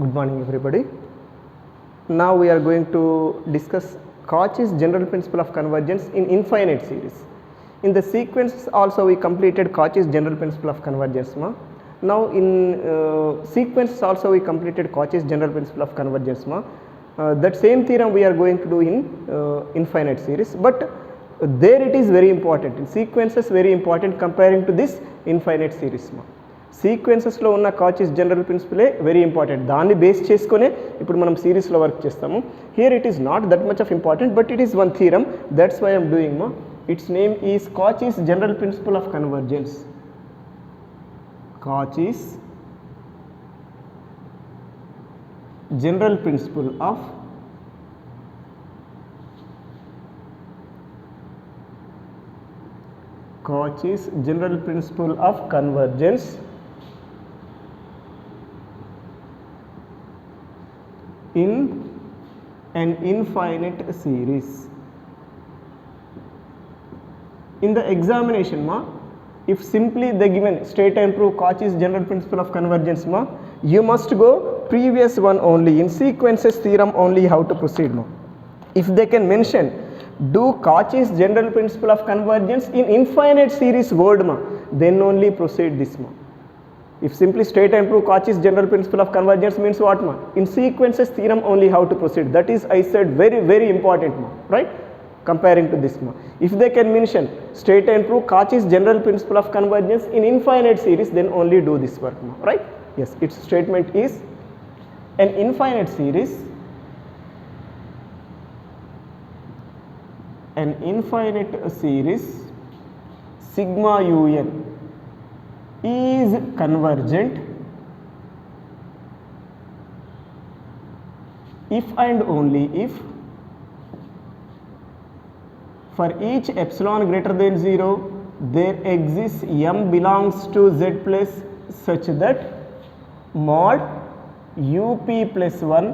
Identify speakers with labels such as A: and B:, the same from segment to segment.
A: Good morning everybody. Now we are going to discuss Cauchy's general principle of convergence in infinite series. In the sequence also we completed Cauchy's general principle of convergence. Now in sequence also we completed Cauchy's general principle of convergence. That same theorem we are going to do in infinite series, but there it is very important. In sequences very important comparing to this infinite series. సీక్వెన్సెస్లో ఉన్న Cauchy's general ప్రిన్సిపలే very important. దాన్ని base చేసుకునే ఇప్పుడు మనం సిరీస్లో work చేస్తాము. Here it is not that much of important, but it is one theorem. That's why I'm doing. Its name is Cauchy's general principle of convergence. Cauchy's general principle of Cauchy's general principle of convergence in an infinite series. In the examination if simply they given state and prove Cauchy's general principle of convergence you must go previous one only. In sequences theorem only how to proceed. If they can mention do Cauchy's general principle of convergence in infinite series word then only proceed this. If simply state and prove Cauchy's general principle of convergence means what in sequences theorem only how to proceed. That is I said very important right, comparing to this if they can mention state and prove Cauchy's general principle of convergence in infinite series then only do this work right. Yes, its statement is an infinite series, an infinite series sigma un is convergent if and only if for each epsilon greater than 0 there exists m belongs to z plus such that mod up plus 1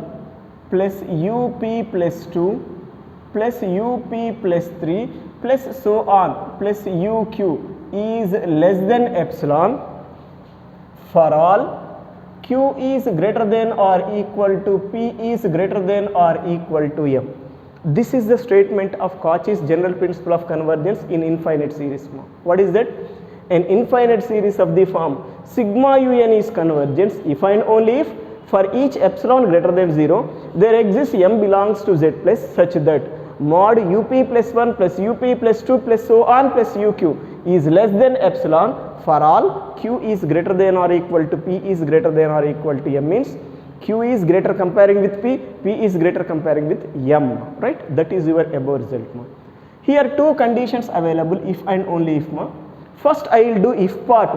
A: plus up plus 2 plus up plus 3 plus so on plus uq is less than epsilon for all q is greater than or equal to p is greater than or equal to m. This is the statement of Cauchy's general principle of convergence in infinite series. What is that? An infinite series of the form sigma un is convergence if and only if for each epsilon greater than 0 there exists m belongs to z plus such that mod up plus 1 plus up plus 2 plus so on plus uq is less than epsilon for all q is greater than or equal to p is greater than or equal to m. Means q is greater comparing with p is greater comparing with m right. That is your above result. Here two conditions available if and only if. First I will do if part.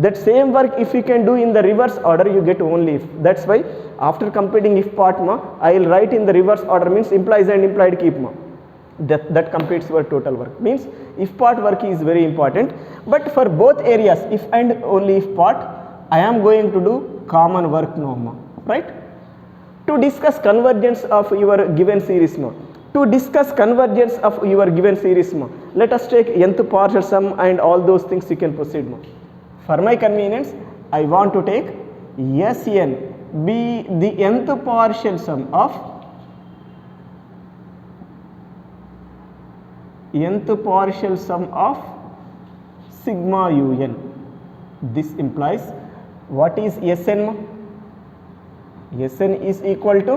A: That same work if you can do in the reverse order you get only if. That's why after completing if part I will write in the reverse order means implies and implied keep that completes your total work. Means if part work is very important, but for both areas if and only if part I am going to do common work right. To discuss convergence of your given series to discuss convergence of your given series let us take nth partial sum and all those things you can proceed. For my convenience I want to take Sn be the nth partial sum of sigma un. This implies what is Sn? Sn is equal to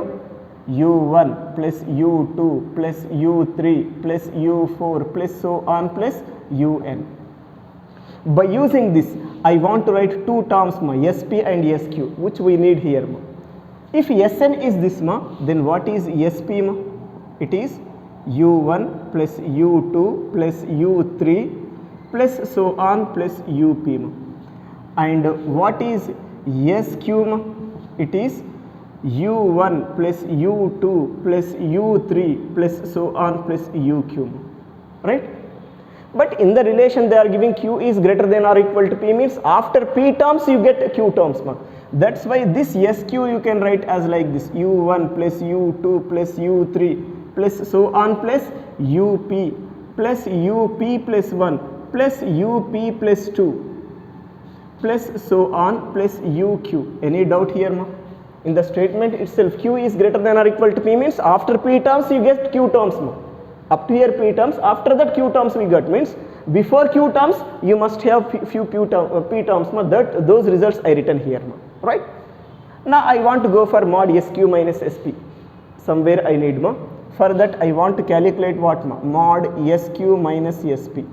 A: u1 plus u2 plus u3 plus u4 plus so on plus un. By using this I want to write two terms sp and sq which we need here. If Sn is this then what is sp? It is u1 plus u2 plus u3 plus so on plus up. And what is sq? It is u1 plus u2 plus u3 plus so on plus uq right. But in the relation they are giving q is greater than or equal to p means after p terms you get q terms. That's why this sq you can write as like this u1 plus u2 plus u3 plus so on plus up plus up plus 1 plus up plus 2 plus so on plus uq. Any doubt here In the statement itself, q is greater than or equal to p means after p terms you get q terms ma. Up to here p terms, after that q terms we got means before q terms you must have few p terms ma, that those results I written here ma, right. Now I want to go for mod sq minus sp, somewhere I need ma. For that I want to calculate what ma, mod sq minus sp.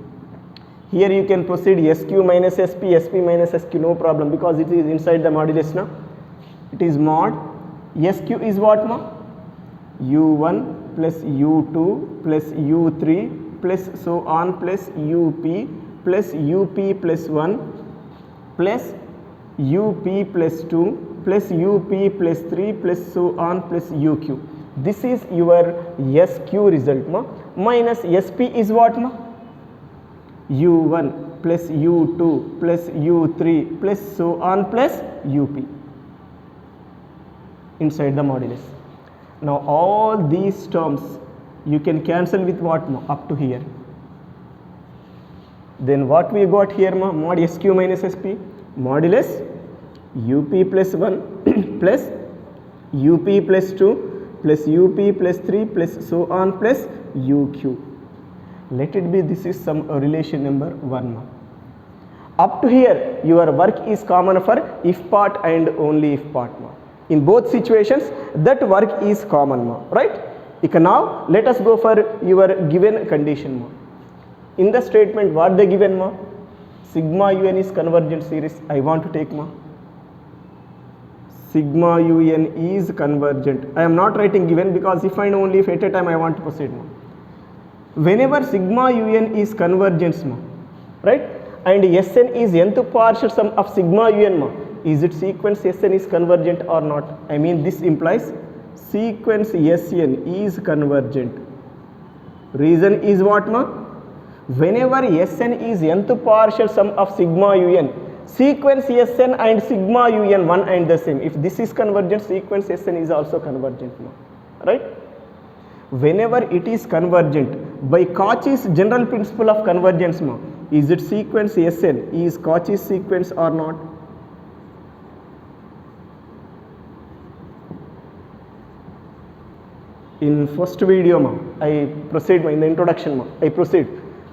A: Here you can proceed sq minus sp, sp minus sq, no problem because it is inside the modulus now. It is mod sq is what ma, u1 plus u2 plus u3 plus so on plus up plus up plus 1 plus up plus 2 plus up plus 3 plus so on plus uq. This is your sq result ma, minus sp is what ma, u1 plus u2 plus u3 plus so on plus up inside the modulus. Now all these terms you can cancel with what ma, up to here. Then what we got here ma, mod sq minus sp, modulus up plus 1 plus up plus 2 plus up plus 3 plus so on plus uq. Let it be this is some relation number 1 ma. Up to here your work is common for if part and only if part ma. In both situations that work is common ma, right. Now let us go for your given condition ma. In the statement what they given ma, sigma un is convergent series. I want to take ma, sigma un is convergent. I am not writing given because if and only if at a time I want to proceed ma. Whenever sigma un is convergence ma, right, and Sn is nth partial sum of sigma un ma, is it sequence Sn is convergent or not? I mean this implies sequence Sn is convergent. Reason is what ma? Whenever Sn is nth partial sum of sigma un, sequence Sn and sigma un one and the same. If this is convergent, sequence Sn is also convergent ma, right. Whenever it is convergent by Cauchy's general principle of convergence ma, is it sequence Sn is Cauchy's sequence or not? In first video ma, I proceed ma, in the introduction ma, I proceed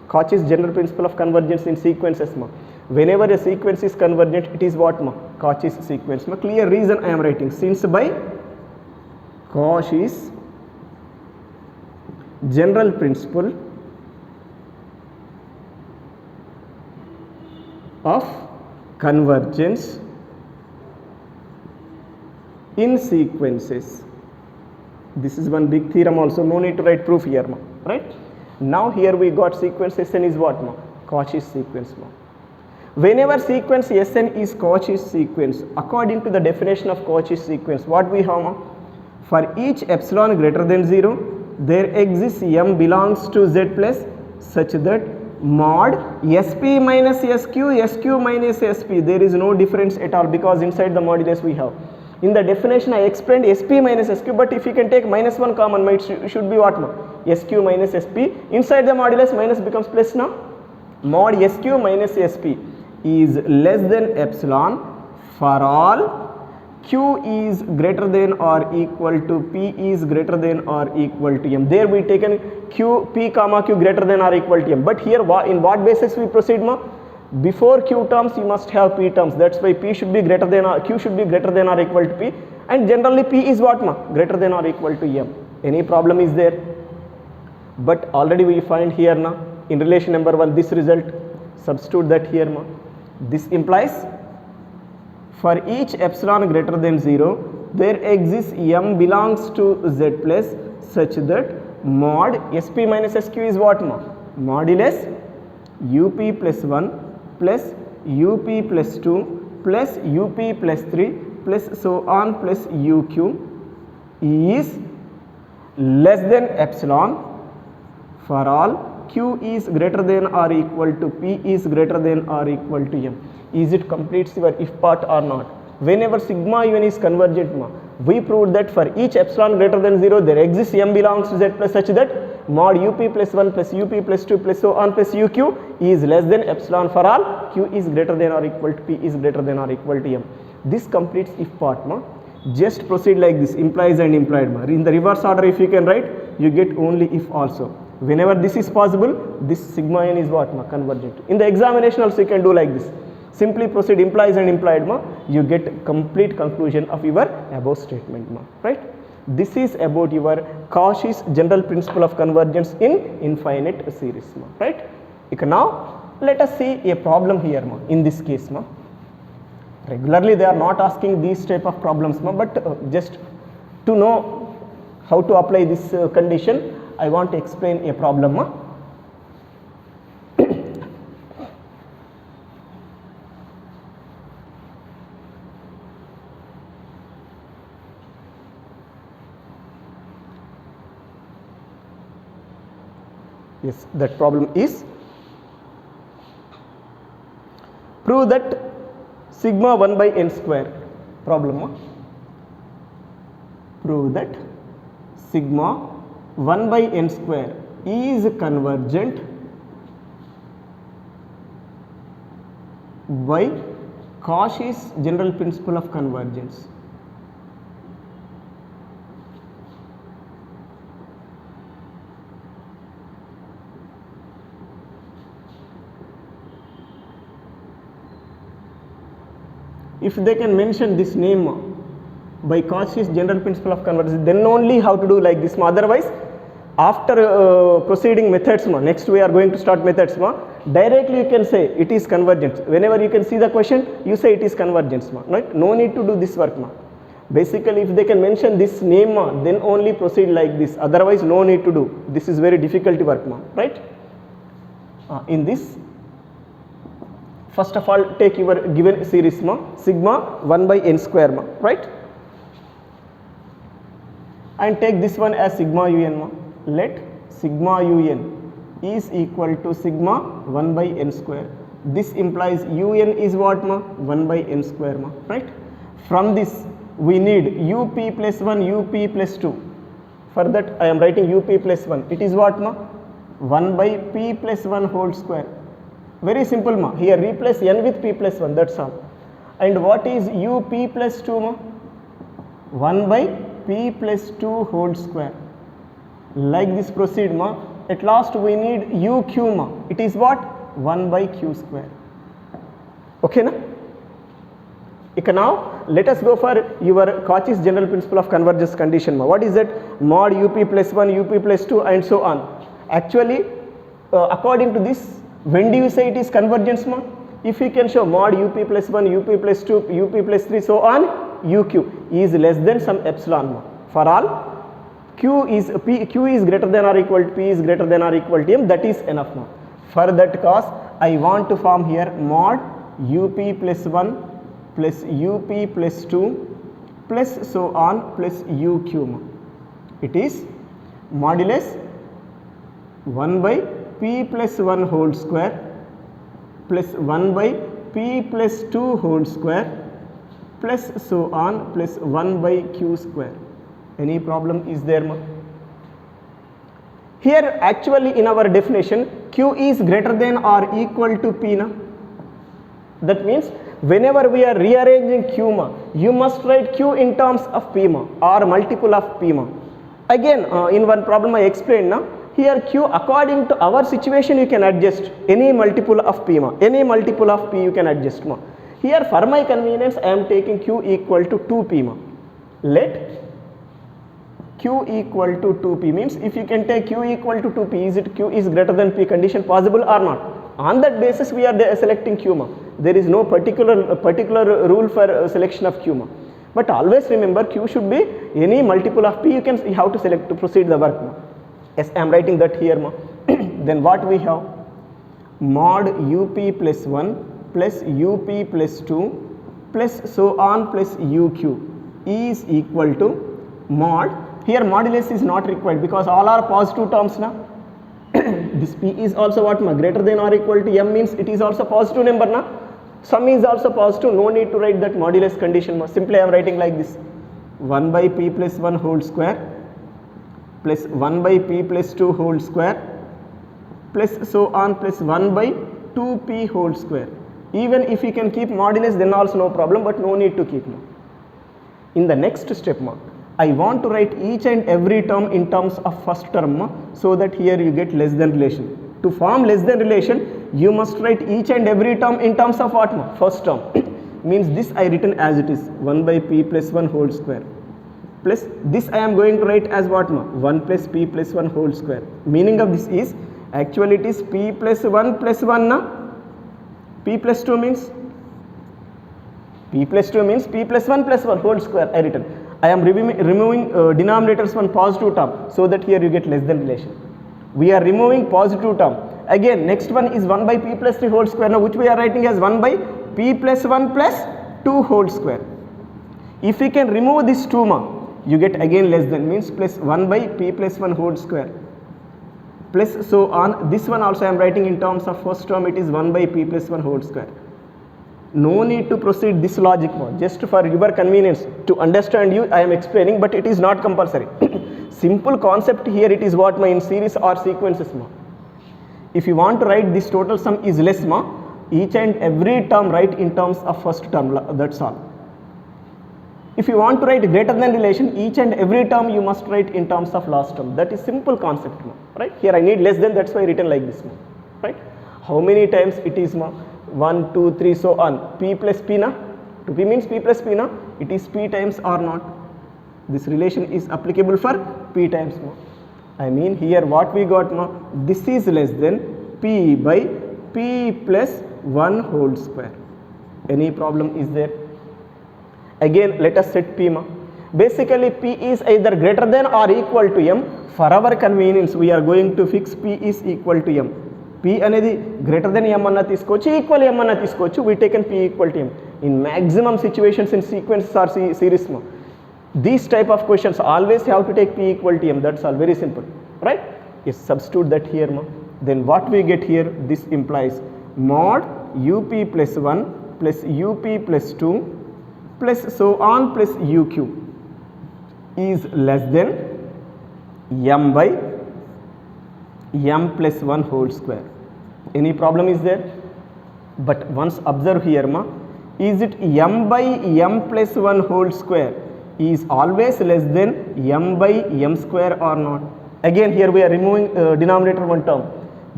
A: Cauchy's general principle of convergence in sequences ma. Whenever a sequence is convergent, it is what ma, Cauchy's sequence ma. Clear reason I am writing, since by Cauchy's general principle of convergence in sequences. This is one big theorem also, no need to write proof here ma, right. Now here we got sequence Sn is what ma, Cauchy's sequence ma. Whenever sequence Sn is Cauchy's sequence, according to the definition of Cauchy's sequence, what we have ma, for each epsilon greater than 0 there exists m belongs to z plus such that mod sp minus sq, sq minus sp, there is no difference at all because inside the modulus we have. In the definition I explained sp minus sq, but if you can take minus 1 common, it should be what ma, sq minus sp. Inside the modulus minus becomes plus now. Mod sq minus sp is less than epsilon for all q is greater than or equal to p is greater than or equal to m. There we taken q, p comma q greater than or equal to m, but here in what basis we proceed ma? Before q terms you must have p terms, that's why p should be greater than or q should be greater than or equal to p, and generally p is what ma, greater than or equal to m. Any problem is there? But already we find here na, in relation number 1 this result, substitute that here ma. This implies for each epsilon greater than 0 there exists m belongs to z plus such that mod sp minus sq is what ma, modulus up plus 1 plus up plus 2 plus up plus 3 plus so on plus uq is less than epsilon for all q is greater than or equal to p is greater than or equal to m. Is it completes your if part or not? Whenever sigma un is convergent ma, we proved that for each epsilon greater than 0 there exists m belongs to z plus such that mod up plus 1 plus up plus 2 plus so on plus uq is less than epsilon for all q is greater than or equal to p is greater than or equal to m. This completes if part ma. just proceed like this, implies and implied ma. In the reverse order if you can write, you get only if also. Whenever this is possible, this sigma n is what ma, convergent. In the examination also you can do like this, simply proceed implies and implied ma, you get complete conclusion of your above statement ma, right. This is about your Cauchy's general principle of convergence in infinite series ma, right. Now let us see a problem here ma, in this case ma. Regularly they are not asking these type of problems ma, but just to know how to apply this condition, I want to explain a problem ma. Yes, that problem is, prove that sigma 1 by n square, problem, prove that sigma 1 by n square is convergent by Cauchy's general principle of convergence. If they can mention this name by Cauchy's general principle of convergence, then only how to do like this. Otherwise, after proceeding methods, next we are going to start methods. Directly you can say it is convergence. Whenever you can see the question, you say it is convergence. Right? No need to do this work. Basically, if they can mention this name, then only proceed like this. Otherwise, no need to do. This is very difficult work. Right? In this, first of all, take your given series sigma 1 by n square right, and take this one as sigma un let sigma un is equal to sigma 1 by n square. This implies un is what 1 by n square right. From this we need up plus 1 up plus 2. For that I am writing up plus 1. It is what 1 by p plus 1 whole square. Very simple ma. Here replace n with p plus 1, that's all. And what is up plus 2 ma? 1 by p plus 2 whole square. Like this proceed ma. At last we need uq ma. It is what? 1 by q square. Okay na? Now let us go for your Cauchy's general principle of convergence condition ma. What is that? Mod up plus 1 up plus 2 and so on. Actually according to this, when do you say it is convergence ma? If you can show mod up plus 1 up plus 2 up plus 3 so on, uq is less than some epsilon ma. For all q is greater than or equal to p is greater than or equal to m, that is enough ma. For that cause I want to form here mod up plus 1 plus up plus 2 plus so on plus uq ma. It is modulus 1 by p plus 1 whole square plus 1 by p plus 2 whole square plus so on plus 1 by q square. Any problem is there ma? Here actually in our definition q is greater than or equal to p na. That means whenever we are rearranging q ma, you must write q in terms of p ma or multiple of p ma. Again in one problem I explained na. Here q according to our situation you can adjust any multiple of p ma, any multiple of p you can adjust ma. Here for my convenience I am taking q equal to 2p ma. Let q equal to 2p means if you can take q equal to 2p, is it q is greater than p condition possible or not? On that basis we are selecting q ma. There is no particular rule for selection of q ma. But always remember q should be any multiple of p, you have to select to proceed the work ma. Yes, I am writing that here ma. Then what we have? Mod up plus 1 plus up plus 2 plus so on plus uq is equal to mod. Here modulus is not required because all are positive terms na. This p is also what ma? Greater than or equal to m means it is also positive number na. Sum is also positive, no need to write that modulus condition ma. Simply I am writing like this, 1 by p plus 1 whole square plus 1 by p plus 2 whole square plus so on plus 1 by 2p whole square. Even if you can keep modulus then also no problem, but no need to keep. In the next step ma, I want to write each and every term in terms of first term ma, so that here you get less than relation. To form less than relation, you must write each and every term in terms of what ma? First term. Means this I written as it is 1 by p plus 1 whole square, plus this I am going to write as what ma? 1 plus p plus 1 whole square. Meaning of this is, actually it is p plus 1 plus 1 na, p plus 2 means p plus 2 means p plus 1 plus 1 whole square I written. I am removing denominators one positive term, so that here you get less than relation. We are removing positive term. Again next one is 1 by p plus 3 whole square, now which we are writing as 1 by p plus 1 plus 2 whole square. If we can remove this 2 ma, you get again less than, means plus 1 by p plus 1 whole square, plus so on. This one also I am writing in terms of first term, it is 1 by p plus 1 whole square. No need to proceed this logic more, just for your convenience to understand you I am explaining, but it is not compulsory. Simple concept here, it is what ma, in series or sequences ma. If you want to write this total sum is less ma, each and every term write in terms of first term, that's all. If you want to write greater than relation, each and every term you must write in terms of last term. That is simple concept ma, right? Here I need less than, that's why written like this ma, right? How many times it is ma? 1, 2, 3, so on. P plus p na, to p means p plus p na, it is p times or not. This relation is applicable for p times ma. I mean here what we got ma, this is less than p by p plus 1 whole square. Any problem is there? Again let us set p ma. Basically p is either greater than or equal to m. For our convenience we are going to fix p is equal to m. P అనేది greater than m అన్న తీసుకోవచ్చు, equal m అన్న తీసుకోవచ్చు. We taken p equal to m. In maximum situations in sequences or series ma, these type of questions always have to take p equal to m. That's all, very simple, right? Yes, substitute that here ma. Then what we get here, this implies mod up plus 1 plus up plus 2 plus so on plus uq is less than m by m plus 1 whole square. Any problem is there? But once observe here ma, is it m by m plus 1 whole square is always less than m by m square or not? Again here we are removing denominator one term.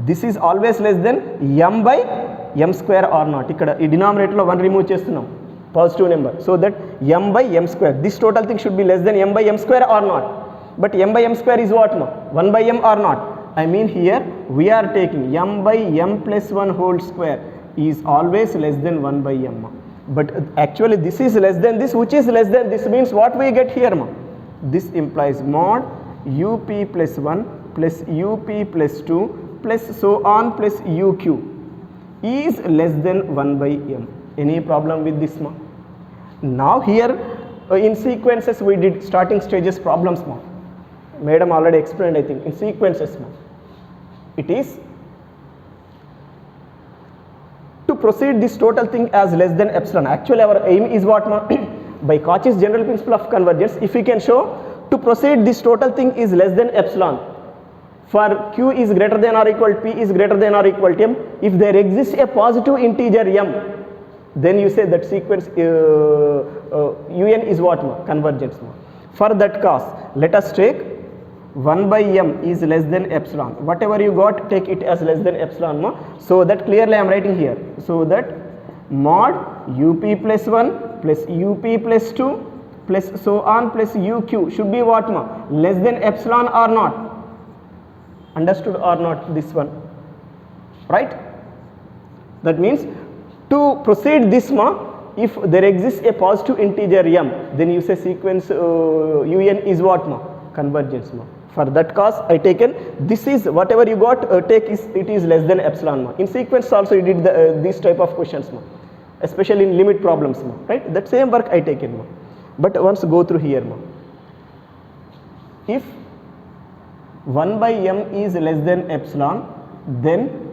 A: This is always less than m by m square or not. Ikkada ee denominator lo 1 remove chestunnam, positive number, so that m by m square, this total thing should be less than m by m square or not. But m by m square is what ma? 1 by m or not? I mean here we are taking m by m plus 1 whole square is always less than 1 by m ma. But actually this is less than this, which is less than this, means what we get here ma? This implies mod up plus 1 plus up plus 2 plus so on plus uq is less than 1 by m. Any problem with this ma? Now here in sequences we did starting stages problems ma. Madam already explained I think. In sequences ma, it is to proceed this total thing as less than epsilon. Actually our aim is what ma? By Cauchy's general principle of convergence, if we can show to proceed this total thing is less than epsilon, for q is greater than or equal to p is greater than or equal to m, if there exists a positive integer m, then you say that sequence un is what ma? Convergence ma. For that case let us take 1 by m is less than epsilon. Whatever you got, take it as less than epsilon ma. So that clearly I am writing here, so that mod up plus 1 plus up plus 2 plus so on plus uq should be what ma? Less than epsilon or not? Understood or not this one, right? That means to proceed this ma, if there exists a positive integer m, then you say sequence un is what ma? Convergence ma. For that cause I taken this is whatever you got, take is it is less than epsilon ma. In sequence also you did these type of questions ma, especially in limit problems ma, right? That same work I taken ma. But once go through here ma, if 1 by m is less than epsilon, then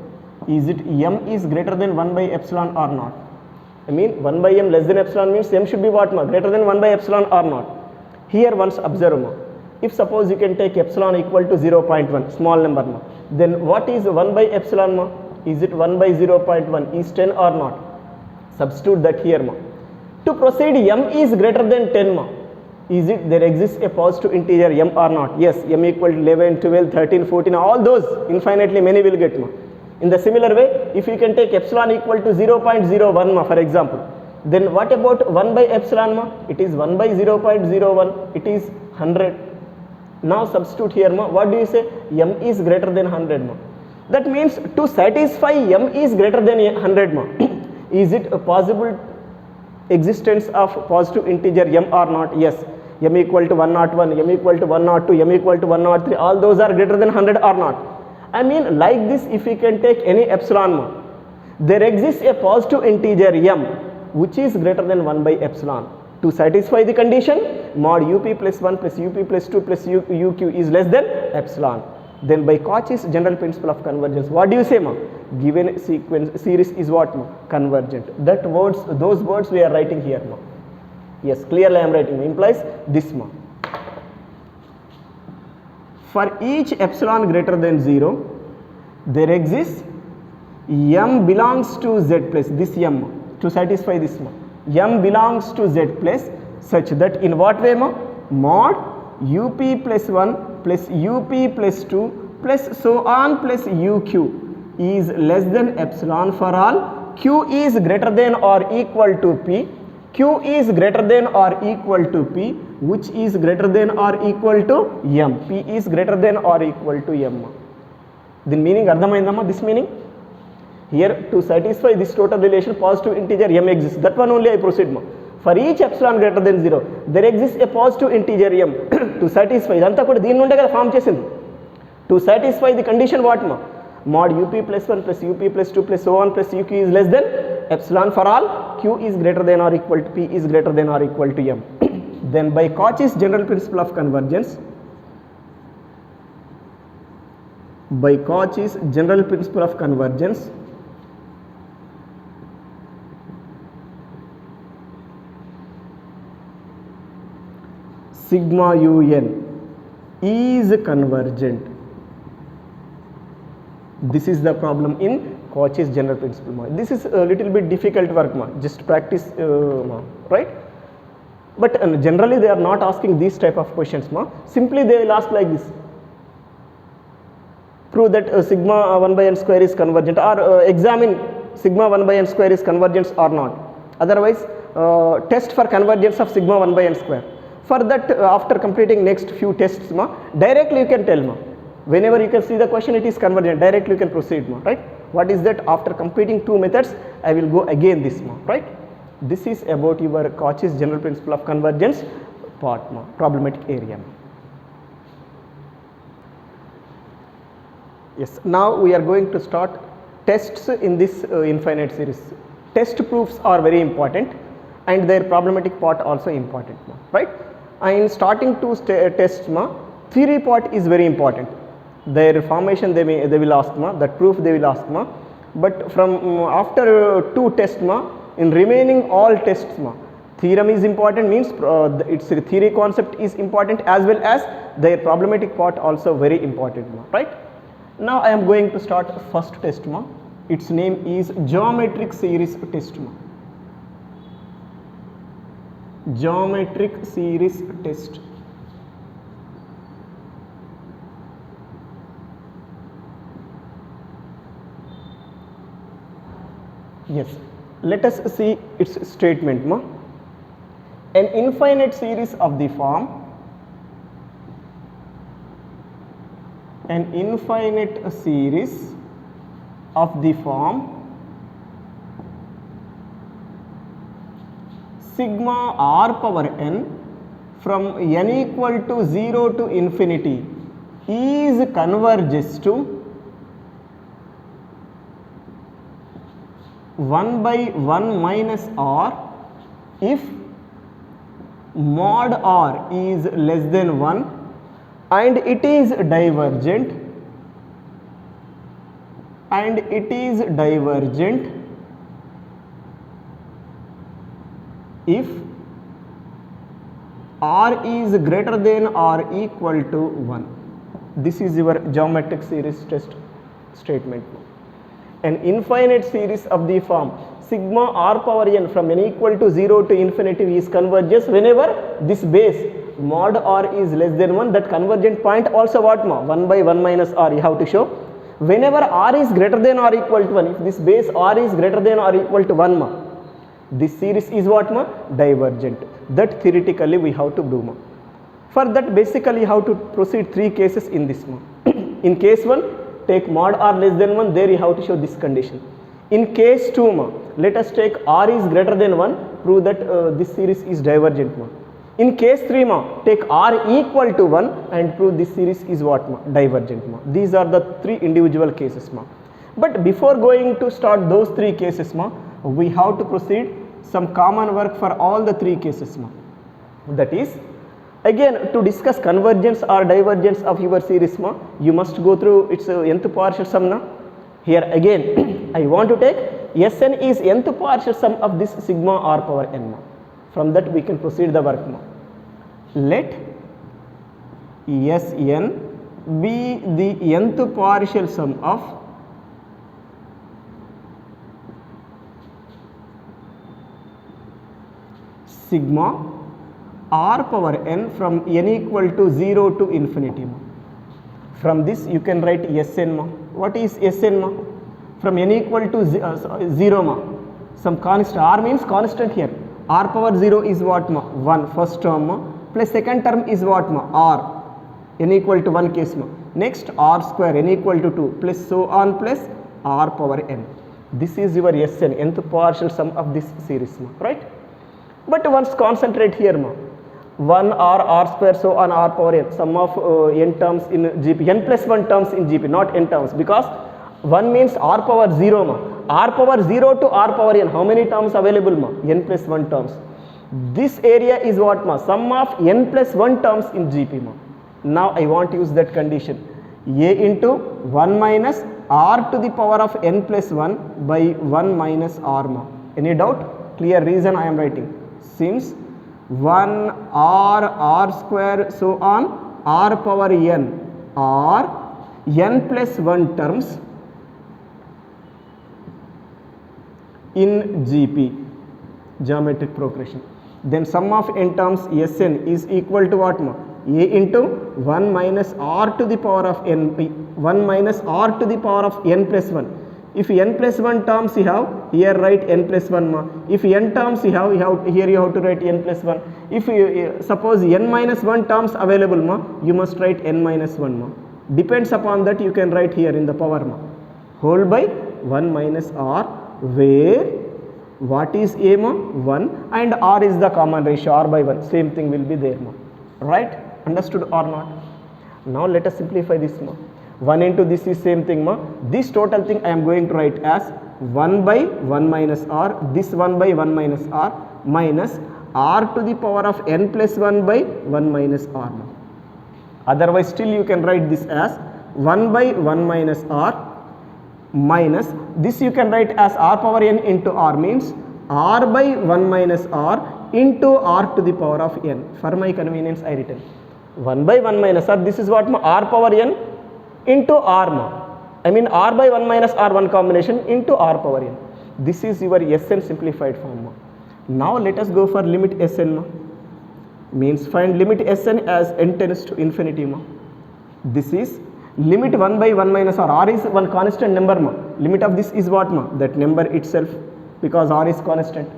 A: is it m is greater than 1 by epsilon or not? I mean 1 by m less than epsilon means m should be what ma? Greater than 1 by epsilon or not? Here once observe ma, if suppose you can take epsilon equal to 0.1, small number ma, then what is 1 by epsilon ma? Is it 1 by 0.1 is 10 or not? Substitute that here ma. To proceed m is greater than 10 ma, is it there exists a positive integer m or not? Yes, m equal to 11, 12, 13, 14, all those infinitely many will get ma. In the similar way, if you can take epsilon equal to 0.01 ma, for example, then what about 1 by epsilon ma? It is 1 by 0.01, it is 100. Now substitute here ma, what do you say? M is greater than 100 ma. That means to satisfy m is greater than 100 ma, is it a possible existence of positive integer m or not? Yes, m equal to 101, m equal to 102, m equal to 103, all those are greater than 100 or not? I mean, like this, if you can take any epsilon ma, there exists a positive integer m which is greater than 1 by epsilon. To satisfy the condition, mod up plus 1 plus up plus 2 plus uq is less than epsilon. Then by Cauchy's general principle of convergence, what do you say ma? Given series is what ma? Convergent. That words, those words we are writing here ma. Yes, clearly I am writing, implies this ma. For each epsilon greater than 0, there exists m belongs to z plus this m ma. To satisfy this ma, m belongs to z plus such that in what way ma? Mod up plus 1 plus up plus 2 plus so on plus uq is less than epsilon for all q is greater than or equal to p, q is greater than or equal to p, which is greater than or equal to m, p is greater than or equal to m. The meaning ardhamaindamma, this meaning? Here to satisfy this total relation, positive integer m exists, that one only I proceed ma. For each epsilon greater than 0, there exists a positive integer m. To satisfy, idantha kuda deen nunde kada form chesindi. To satisfy the condition what ma? Mod up plus 1 plus up plus 2 plus so on plus uq is less than epsilon for all q is greater than or equal to p is greater than or equal to m. Then by Cauchy's general principle of convergence, by Cauchy's general principle of convergence, sigma un is convergent. This is the problem in Cauchy's general principle ma. This is a little bit difficult work ma, just practice ma, right? But generally they are not asking these type of questions ma. Simply they will ask like this: prove that sigma 1 by n square is convergent, or examine sigma 1 by n square is convergent or not. Otherwise test for convergence of sigma 1 by n square. For that after completing next few tests ma, directly you can tell ma. Whenever you can see the question it is convergent, directly you can proceed ma, right? What is that? After completing two methods, I will go again this ma, right? This is about your Cauchy's general principle of convergence part ma, problematic area ma. Yes, now we are going to start tests in this infinite series. Test proofs are very important and their problematic part also important ma, right? And starting two tests ma, theory part is very important. Their formation they will ask ma, that proof they will ask ma, but from after two tests ma, in remaining all tests ma, theorem is important, means its theory concept is important, as well as their problematic part also very important ma, right? Now I am going to start first test ma. Its name is geometric series test ma. Geometric series test. Yes, let us see its statement ma. An infinite series of the form, an infinite series of the form sigma r power n from n equal to 0 to infinity is converges to 1 by 1 minus r if mod r is less than 1 and it is divergent, if r is greater than or equal to 1. This is your geometric series test statement. An infinite series of the form sigma r power n from n equal to 0 to infinity is converges whenever this base mod r is less than 1, that convergent point also what ma? 1 by 1 minus r you have to show. Whenever r is greater than or equal to 1, if this base r is greater than or equal to 1 ma, this series is what ma? Divergent. That theoretically we have to do ma. For that basically you have to proceed 3 cases in this ma. In case 1, take mod r less than 1, there you have to show this condition. In case 2 ma, let us take r is greater than 1, prove that this series is divergent ma. In case 3 ma, take r equal to 1 and prove this series is what ma? Divergent ma. These are the 3 individual cases ma. But before going to start those 3 cases ma, we have to proceed some common work for all the 3 cases ma. That is, again to discuss convergence or divergence of your series ma, you must go through its nth partial sum na. Here again I want to take Sn is nth partial sum of this sigma r power n ma. From that we can proceed the work ma. Let Sn be the nth partial sum of sigma r power n from n equal to 0 to infinity ma. From this you can write Sn ma. What is Sn ma? From n equal to 0 ma, some constant, r means constant here, r power 0 is what ma? 1 first term ma, plus second term is what ma? R, n equal to 1 case ma. Next r square n equal to 2 plus so on plus r power n. This is your Sn, nth partial sum of this series ma, right? But once concentrate here ma, 1 r square so on r power n, sum of n terms in GP, n plus 1 terms in GP, not n terms, because 1 means r power 0 ma, r power 0 to r power n, how many terms available ma? N plus 1 terms. This area is what ma? Sum of n plus 1 terms in GP ma. Now I want to use that condition, a into 1 minus r to the power of n plus 1 by 1 minus r ma. Any doubt? Clear reason I am writing. Since 1 r square so on r power n are n plus 1 terms in GP, geometric progression, then sum of n terms Sn is equal to what ma? A into 1 minus r to the power of n, 1 minus r to the power of n plus 1. If n plus 1 terms you have, here write n plus 1 ma. If n terms you have, here you have to write n plus 1. If you suppose n minus 1 terms available ma, you must write n minus 1 ma. Depends upon that you can write here in the power ma, whole by 1 minus r, where what is a ma? 1 and r is the common ratio, r by 1, same thing will be there ma, right? Understood or not? Now let us simplify this ma. 1 into this is same thing ma. This total thing I am going to write as 1 by 1 minus r, this 1 by 1 minus r minus r to the power of n plus 1 by 1 minus r ma. Otherwise still you can write this as 1 by 1 minus r minus this you can write as r power n into r, means r by 1 minus r into r to the power of n. For my convenience I written 1 by 1 minus r, this is what ma? R power n into r ma, I mean r by 1 minus r, one combination into r power n. This is your Sn simplified form ma. Now let us go for limit Sn ma, means find limit Sn as n tends to infinity ma. This is limit 1 by 1 minus r is one constant number ma, limit of this is what ma? That number itself, because r is constant,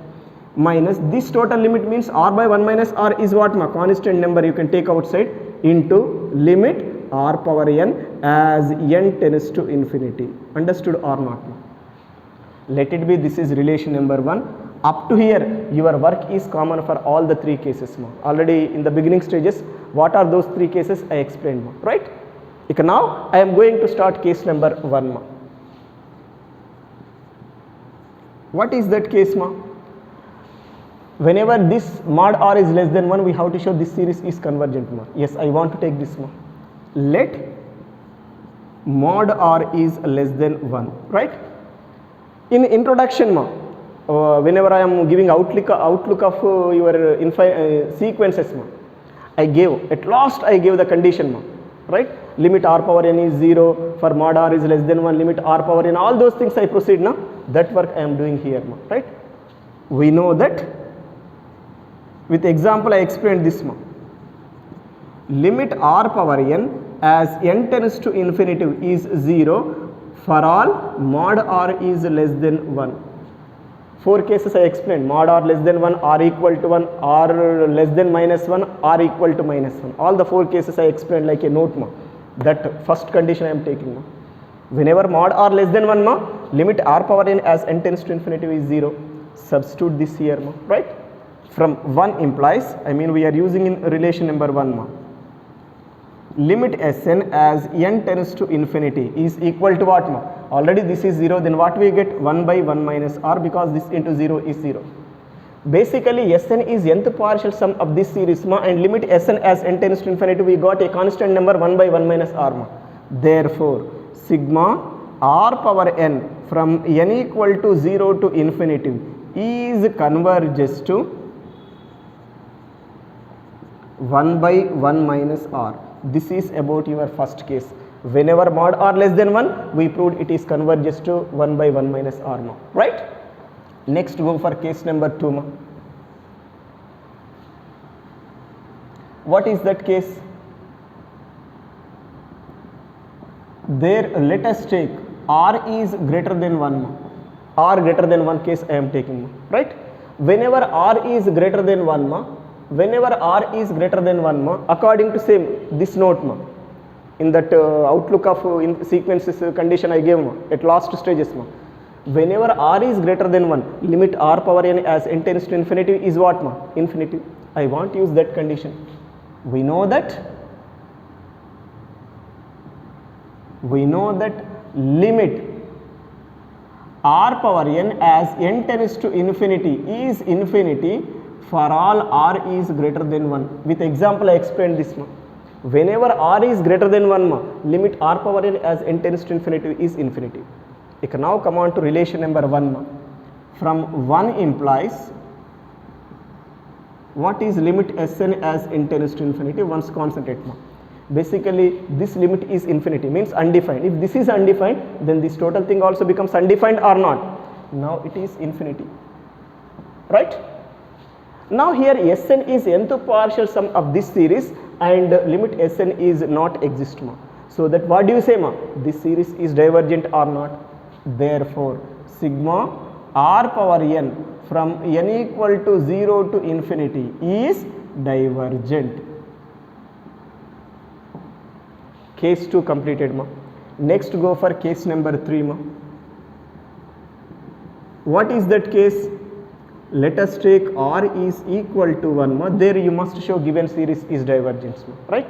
A: minus this total limit means r by 1 minus r is what ma? Constant number you can take outside, into limit r power n as n tends to infinity. Understood or not? Let it be, this is relation number 1. Up to here your work is common for all the 3 cases ma. Already in the beginning stages what are those 3 cases I explained ma, right? Now I am going to start case number 1 ma. What is that case ma? Whenever this mod r is less than 1, we have to show this series is convergent ma. Yes, I want to take this ma. Let mod r is less than 1, right? In introduction ma, whenever I am giving outlook of your sequences ma, I gave, at last I gave the condition ma, right? Limit r power n is 0, for mod r is less than 1, limit r power n, all those things I proceed na. That work I am doing here ma, right? We know that with example I explained this ma. limit r power n as n tends to infinity is 0 for all mod r is less than 1. 4 cases I explained: mod r less than 1, r equal to 1, r less than minus 1, r equal to minus 1. All the 4 cases I explained like a note ma. That first condition I am taking ma. Whenever mod r less than 1 ma, limit r power n as n tends to infinity is 0. Substitute this here ma, right? From 1 implies, I mean we are using in relation number 1 ma. Limit Sn as n tends to infinity is equal to what ma? Already this is 0, then what we get? 1 by 1 minus r, because this into 0 is 0. Basically Sn is nth partial sum of this series ma, and limit Sn as n tends to infinity, we got a constant number 1 by 1 minus r ma. Therefore sigma r power n from n equal to 0 to infinity is converges to 1 by 1 minus r. This is about your first case. Whenever mod r less than 1, we proved it is converges to 1 by 1 minus r ma, right? Next go for case number 2 ma. What is that case? There let us take r is greater than 1 ma. R greater than 1 case I am taking ma, right? Whenever r is greater than 1 ma, whenever r is greater than 1 ma, according to same this note ma, in that outlook of in sequences condition I gave ma, at last stages ma, whenever r is greater than 1, limit r power n as n tends to infinity is what ma? Infinity. I want to use that condition. We know that limit r power n as n tends to infinity is infinity for all r is greater than 1. With example I explained this ma. Whenever r is greater than 1 ma, limit r power n as n tends to infinity is infinity. You can now come on to relation number 1 ma. From 1 implies, what is limit Sn as n tends to infinity? Once concentrate ma. Basically this limit is infinity, means undefined. If this is undefined, then this total thing also becomes undefined or not. Now it is infinity, right? Now here Sn is nth partial sum of this series and limit Sn is not exist ma. So that what do you say ma? This series is divergent or not? Therefore sigma r power n from n equal to 0 to infinity is divergent. Case 2 completed ma. Next go for case number 3 ma. What is that case? Let us take r is equal to 1 ma. There you must show given series is divergent ma, right?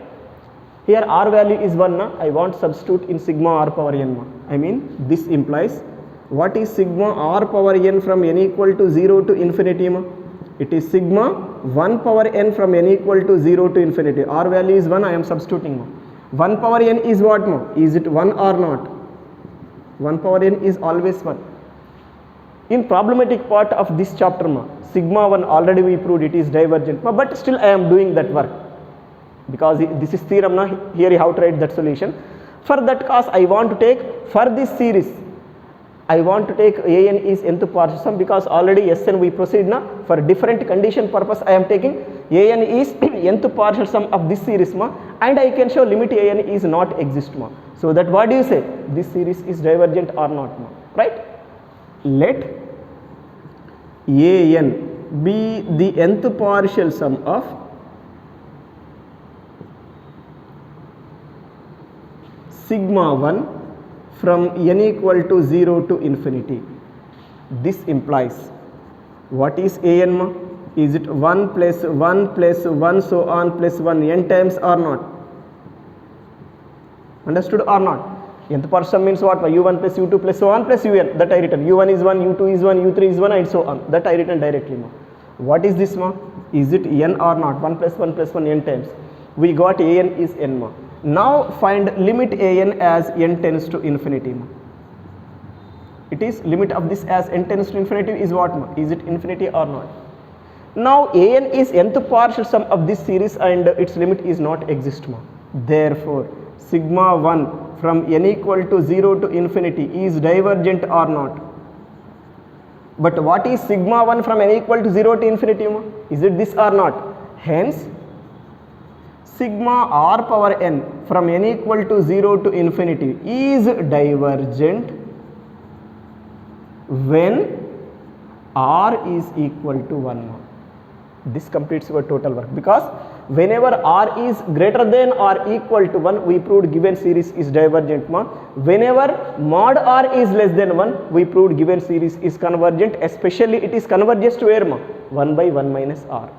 A: Here r value is 1 na. I want substitute in sigma r power n ma. I mean this implies, what is sigma r power n from n equal to 0 to infinity ma? It is sigma 1 power n from n equal to 0 to infinity. R value is 1, I am substituting ma. 1 power n is what ma? Is it 1 or not? 1 power n is always 1. In problematic part of this chapter ma, sigma 1 already we proved it is divergent ma, but still I am doing that work because this is theorem na. Here you have to write that solution. For that cause I want to take, for this series I want to take an is nth partial sum, because already Sn we proceed na. For different condition purpose I am taking an is nth partial sum of this series ma, and I can show limit an is not exist ma. So that what do you say? This series is divergent or not ma, right? Let an be the nth partial sum of sigma 1 from n equal to 0 to infinity. This implies, what is an ma? Is it 1 plus 1 plus 1 so on plus 1 n times or not? Understood or not? Nth partial sum means what? u1 plus u2 plus so on plus un. That I written. u1 is 1, u2 is 1, u3 is 1 and so on. That I written directly ma. What is this ma? Is it n or not? 1 plus 1 plus 1 n times. We got an is n ma. Now find limit an as n tends to infinity ma. It is limit of this as n tends to infinity is what ma? Is it infinity or not? Now an is nth partial sum of this series and its limit is not exist ma. Therefore sigma 1 from n equal to 0 to infinity is divergent or not? But what is sigma 1 from n equal to 0 to infinity ma? Is it this or not? Hence sigma r power n from n equal to 0 to infinity is divergent when r is equal to 1. This completes your total work, because whenever r is greater than or equal to 1, we proved given series is divergent ma. Whenever mod r is less than 1, we proved given series is convergent, especially it is converges to where ma? 1 by 1 minus r.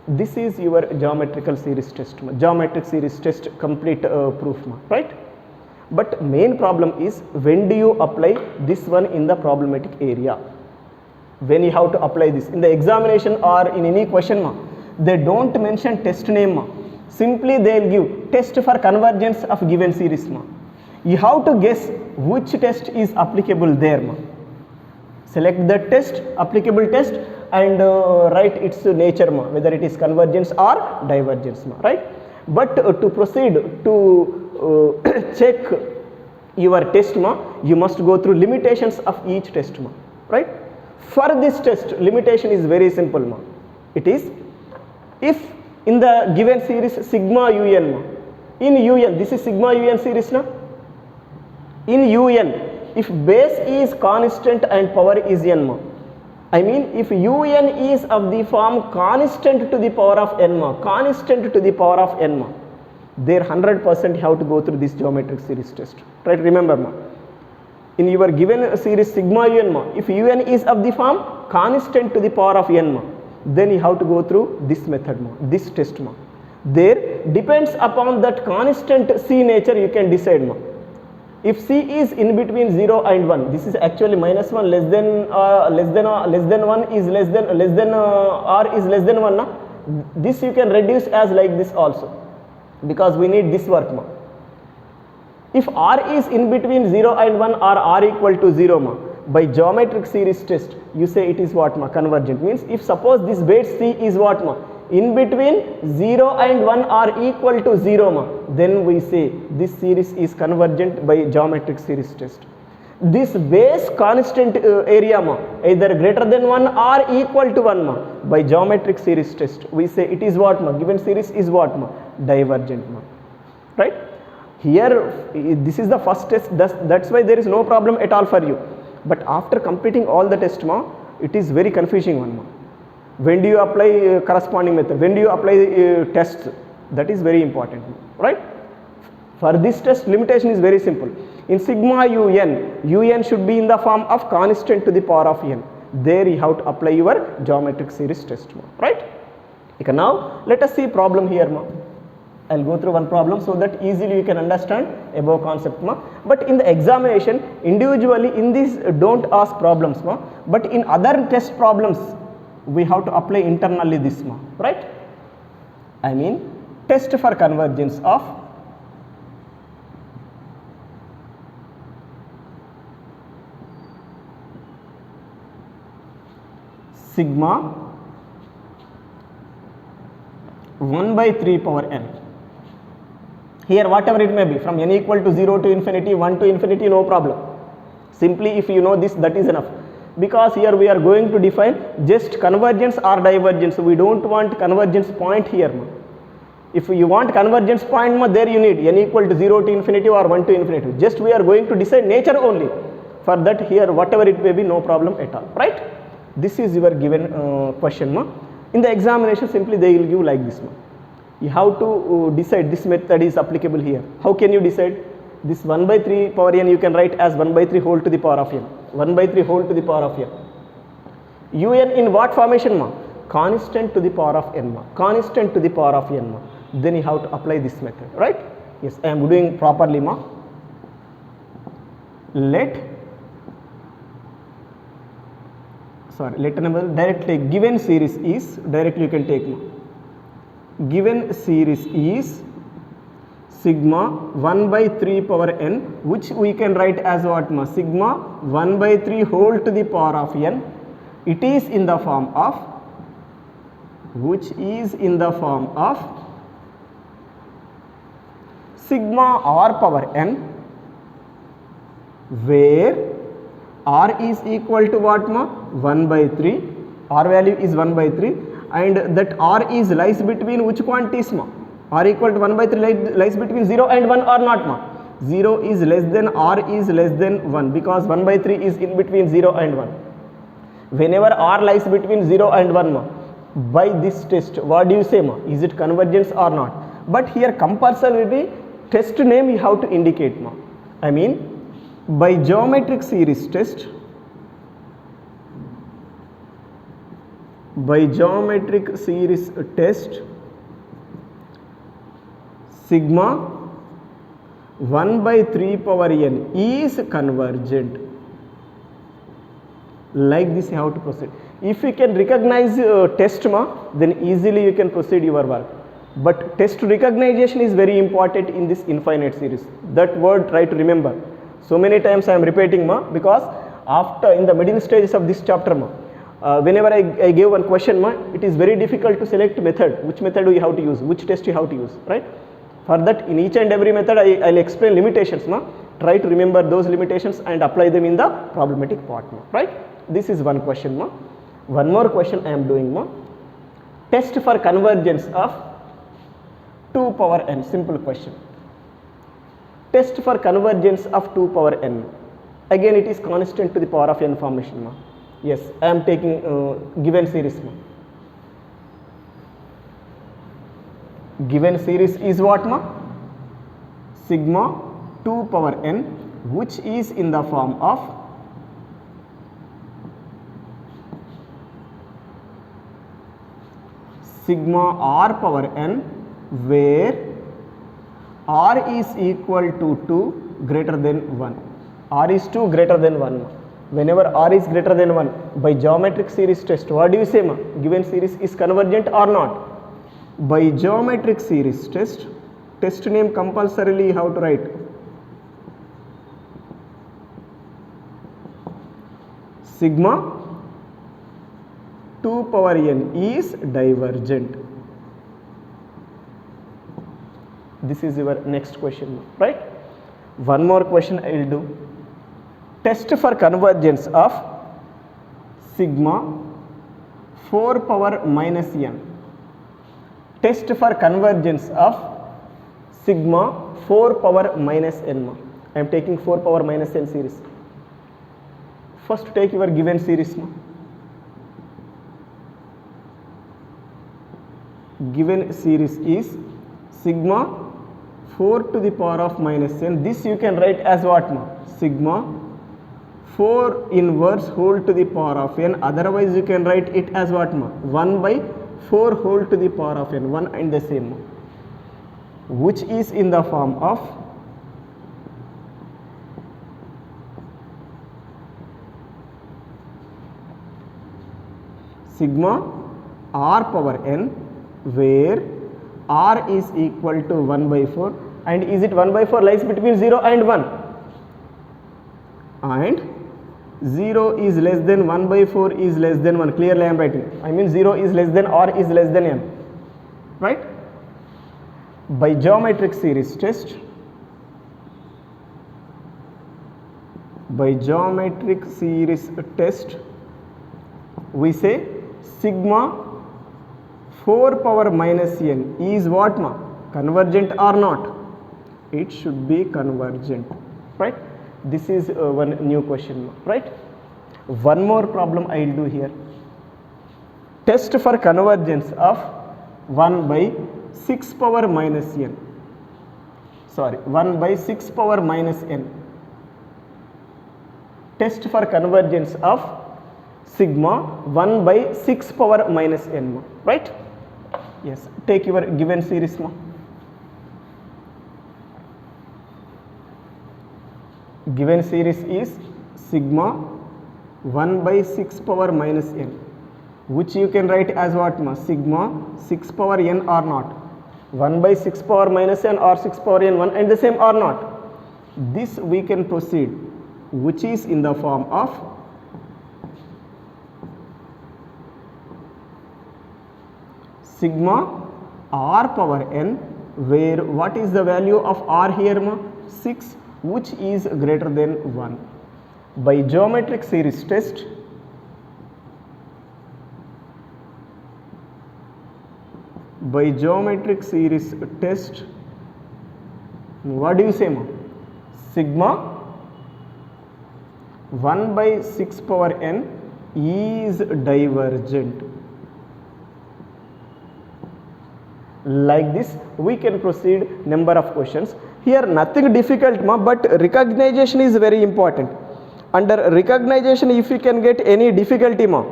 A: This is your geometrical series test ma. Geometric series test complete proof ma, right? But main problem is, when do you apply this one in the problematic area? When you have to apply this in the examination or in any question ma, they don't mention test name ma. Simply they will give test for convergence of given series ma. You have to guess which test is applicable there ma. Select the test, applicable test, and write its nature ma, whether it is convergence or divergence ma, right? But to proceed to check your test ma, you must go through limitations of each test ma, right? For this test, limitation is very simple ma. It is, if in the given series sigma un ma, in un, this is sigma un series na, in un, if base is constant and power is n ma, I mean if un is of the form constant to the power of n ma, constant to the power of n ma, there 100% you have to go through this geometric series test, right? Remember ma, in your given series sigma un ma, if un is of the form constant to the power of n ma, then you have to go through this method ma, this test ma. There depends upon that constant c nature, you can decide ma. If c is in between 0 and 1, this is actually minus 1 less than 1 is less than r is less than 1 na? This you can reduce as like this also, because we need this work ma. If r is in between 0 and 1 or r equal to 0 ma, by geometric series test you say it is what ma? Convergent. Means if suppose this base c is what ma? In between 0 and 1 are equal to 0 ma, then we say this series is convergent by geometric series test. This base constant area ma, either greater than 1 or equal to 1 ma, by geometric series test we say it is what ma? Given series is what ma? Divergent ma, right? Here this is the first test, that's why there is no problem at all for you. But after completing all the test ma, it is very confusing one ma. When do you apply corresponding method? When do you apply tests? That is very important, right? For this test, limitation is very simple. In sigma un should be in the form of constant to the power of n. There you have to apply your geometric series test, right? Okay, now let us see problem here ma. I'll go through one problem so that easily you can understand above concept ma. But in the examination, individually in this don't ask problems ma, but in other test problems we have to apply internally this ma, right? I mean test for convergence of sigma 1 by 3 power n. Here whatever it may be, from n equal to 0 to infinity, 1 to infinity, no problem. Simply if you know this, that is enough. Because here we are going to define just convergence or divergence. We don't want convergence point here ma. If you want convergence point ma, there you need n equal to 0 to infinity or 1 to infinity. Just we are going to decide nature only. For that here whatever it may be, no problem at all, right? This is your given question ma. In the examination simply they will give like this ma. You have to decide this method is applicable here. How can you decide? This 1 by 3 power n you can write as 1 by 3 whole to the power of n. 1 by 3 whole to the power of n. Un in what formation ma? Constant to the power of n ma. Constant to the power of n ma. Then you have to apply this method, right? Yes, I am doing properly ma. Let directly given series is, directly you can take ma. Given series is sigma 1 by 3 power n, which we can write as what ma? Sigma 1 by 3 whole to the power of n. It is in the form of, which is in the form of sigma r power n, where r is equal to what ma? 1 by 3, r value is 1 by 3, and that r is lies between which quantities ma? r equal to 1 by 3 lies between 0 and 1 or not ma? 0 is less than r is less than 1 because 1 by 3 is in between 0 and 1. Whenever r lies between 0 and 1 ma, by this test what do you say ma? Is it convergence or not? But here compulsorily test name you have to indicate ma. I mean by geometric series test, sigma 1 by 3 power n is convergent. Like this you have to proceed. If you can recognize test ma, then easily you can proceed your work. But test recognition is very important in this infinite series. That word try to remember. So many times I am repeating ma, because after in the middle stages of this chapter ma, whenever I gave one question ma, it is very difficult to select method, which method you have to use, which test you have to use, right? For that in each and every method I'll explain limitations ma, try to remember those limitations and apply them in the problematic part ma, right? This is one question ma. One more question I am doing ma, test for convergence of 2 power n, simple question. Test for convergence of 2 power n, again it is constant to the power of n formation ma. Yes, I am taking given series ma. Given series is what ma? Sigma 2 power n, which is in the form of sigma r power n, where r is equal to 2 greater than 1. R is 2 greater than 1 ma. Whenever r is greater than 1, by geometric series test what do you say ma? Given series is convergent or not? By geometric series test name compulsorily you have to write sigma 2 power n is divergent. This is your next question, right? One more question I will do. Test for convergence of sigma 4 power minus n. Test for convergence of sigma 4 power minus n. I am taking 4 power minus n series. First take your given series. Given series is sigma 4 to the power of minus n. This you can write as what ma? Sigma 4 inverse whole to the power of n. Otherwise you can write it as what ma? 1 by 4 whole to the power of n, one and the same, which is in the form of sigma r power n, where r is equal to 1 by 4, and is it 1 by 4 lies between 0 and 1, and 0 is less than 1 by 4 is less than 1. Clearly I am writing, I mean 0 is less than or is less than n, right? By geometric series test, we say sigma 4 power minus n is what ma? Convergent or not? It should be convergent, right? This is one new question, right? One more problem I will do here. Test for convergence of 1 by 6 power minus n. Sorry, 1 by 6 power minus n. Test for convergence of sigma 1 by 6 power minus n, right? Yes, take your given series ma. Given series is sigma 1 by 6 power minus n, which you can write as what ma? Sigma 6 power n or not? 1 by 6 power minus n or 6 power n, one and the same or not? This we can proceed, which is in the form of sigma r power n, where what is the value of r here ma? 6, which is greater than 1. By geometric series test, by geometric series test, what do you say ma? Sigma 1 by 6 power n is divergent. Like this we can proceed number of questions. Here nothing difficult ma, but recognition is very important. Under recognition, if you can get any difficulty ma,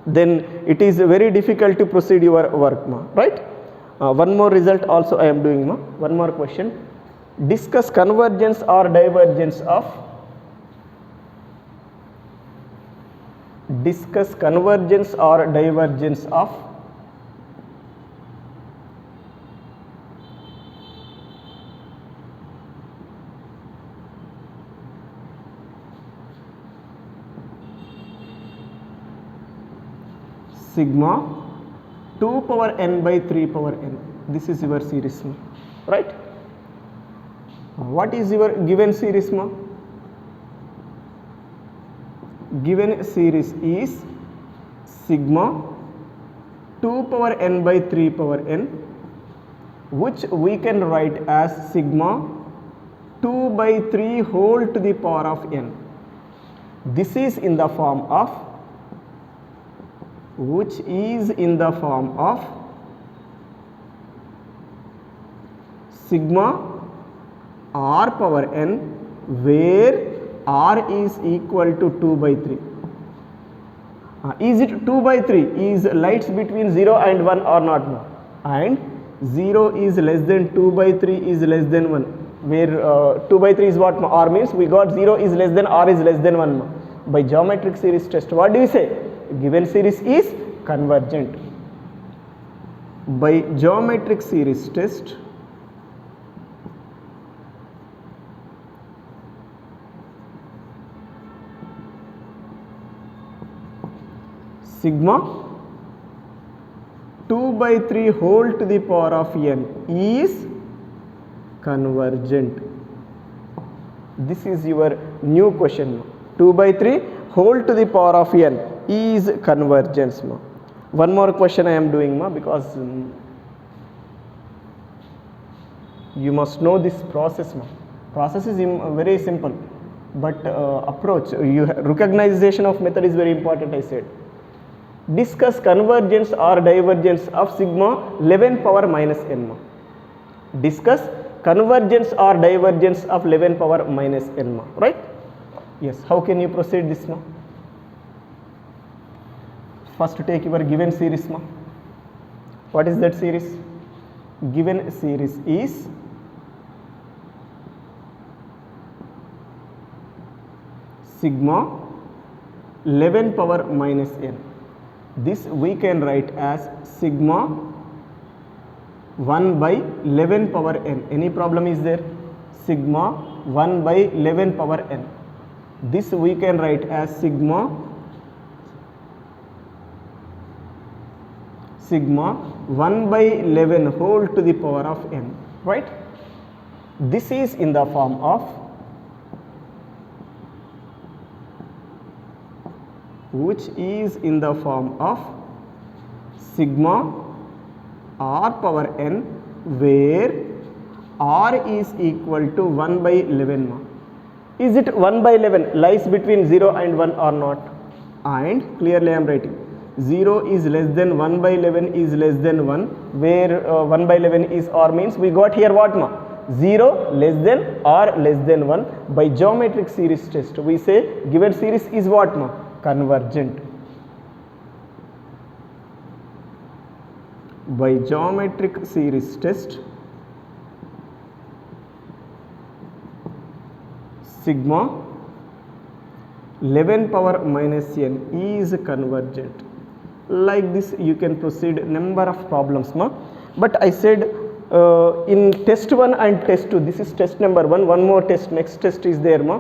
A: then it is very difficult to proceed your work ma, right? One more result also I am doing ma. One more question. Discuss convergence or divergence of sigma 2 power n by 3 power n. This is your series ma, right? What is your given series ma? Given series is sigma 2 power n by 3 power n, which we can write as sigma 2 by 3 whole to the power of n. This is in the form of, which is in the form of sigma r power n, where r is equal to 2 by 3. Is it 2 by 3 is lights between 0 and 1 or not no? And 0 is less than 2 by 3 is less than 1, where 2 by 3 is what r means we got 0 is less than r is less than 1 ma. By geometric series test, what do you say? Given series is convergent. By geometric series test, sigma 2 by 3 whole to the power of n is convergent. This is your new question. 2 by 3 whole to the power of n is convergence ma. One more question I am doing ma, because you must know this process ma. Process is very simple, but approach, recognition of method is very important. I said discuss convergence or divergence of sigma 11 power minus n ma. Discuss convergence or divergence of 11 power minus n ma, right? Yes. How can you proceed this ma? First take your given series ma. What is that series? Given series is sigma 11 power minus n. This we can write as sigma 1 by 11 power n. Any problem is there? Sigma 1 by 11 power n. This we can write as sigma 1 by 11 whole to the power of n, right? This is in the form of, which is in the form of sigma r power n, where r is equal to 1 by 11 ma. Is it 1 by 11 lies between 0 and 1 or not? And clearly I am writing 0 is less than 1 by 11 is less than 1, where 1 by 11 is r means we got here what ma? 0 less than or less than 1. By geometric series test we say given series is what ma? Convergent. By geometric series test, sigma 11 power minus n is convergent. Like this you can proceed number of problems ma. But I said in test 1 and test 2, this is test number 1, one more test, next test is there ma.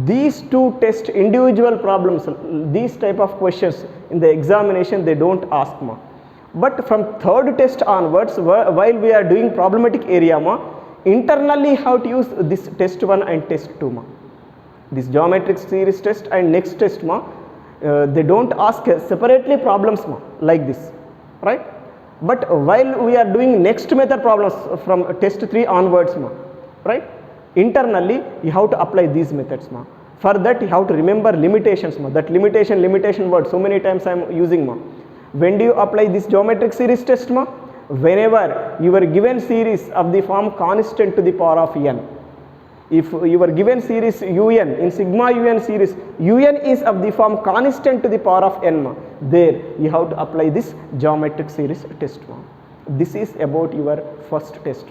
A: These two test individual problems, these type of questions in the examination they don't ask ma. But from third test onwards, while we are doing problematic area ma, internally how to use this test 1 and test 2 ma. This geometric series test and next test ma, they don't ask separately problems ma, like this, right? but while we are doing next method problems from test 3 onwards ma, right, internally you have to apply these methods ma. For that you have to remember limitations ma. That limitation word so many times I am using ma. When do you apply this geometric series test ma? Whenever your given series of the form constant to the power of n. If your given series un in sigma un series un is of the form constant to the power of n ma, there you have to apply this geometric series test ma. This is about your first test.